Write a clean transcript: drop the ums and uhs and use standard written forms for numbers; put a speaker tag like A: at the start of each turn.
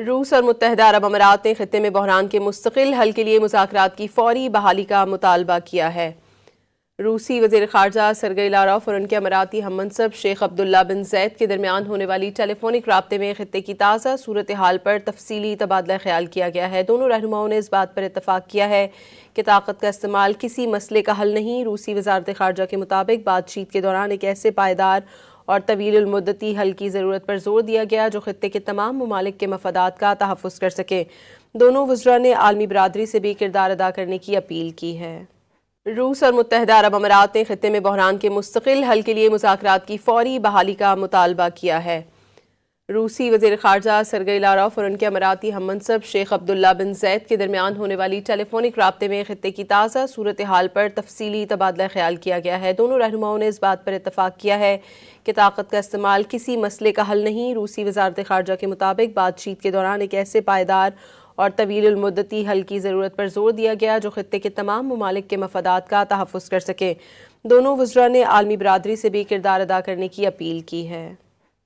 A: روس اور متحدہ عرب امارات نے خطے میں بحران کے مستقل حل کے لیے مذاکرات کی فوری بحالی کا مطالبہ کیا ہے۔ روسی وزیر خارجہ سرگئی لاروف اور ان کے اماراتی ہم منصب شیخ عبداللہ بن زید کے درمیان ہونے والی ٹیلی فونک رابطے میں خطے کی تازہ صورتحال پر تفصیلی تبادلہ خیال کیا گیا ہے۔ دونوں رہنماؤں نے اس بات پر اتفاق کیا ہے کہ طاقت کا استعمال کسی مسئلے کا حل نہیں۔ روسی وزارت خارجہ کے مطابق بات چیت کے دوران ایک ایسے پائیدار اور طویل المدتی حل کی ضرورت پر زور دیا گیا جو خطے کے تمام ممالک کے مفادات کا تحفظ کر سکے۔ دونوں وزراء نے عالمی برادری سے بھی کردار ادا کرنے کی اپیل کی ہے۔ روس اور متحدہ عرب امارات نے خطے میں بحران کے مستقل حل کے لیے مذاکرات کی فوری بحالی کا مطالبہ کیا ہے۔ روسی وزیر خارجہ سرگئی لاروف اور ان کے اماراتی ہم منصب شیخ عبداللہ بن زید کے درمیان ہونے والی ٹیلی فونک رابطے میں خطے کی تازہ صورتحال پر تفصیلی تبادلہ خیال کیا گیا ہے۔ دونوں رہنماؤں نے اس بات پر اتفاق کیا ہے کہ طاقت کا استعمال کسی مسئلے کا حل نہیں۔ روسی وزارت خارجہ کے مطابق بات چیت کے دوران ایک ایسے پائیدار اور طویل المدتی حل کی ضرورت پر زور دیا گیا جو خطے کے تمام ممالک کے مفادات کا تحفظ کر سکے۔ دونوں وزراء نے عالمی برادری سے بھی کردار ادا کرنے کی اپیل کی ہے۔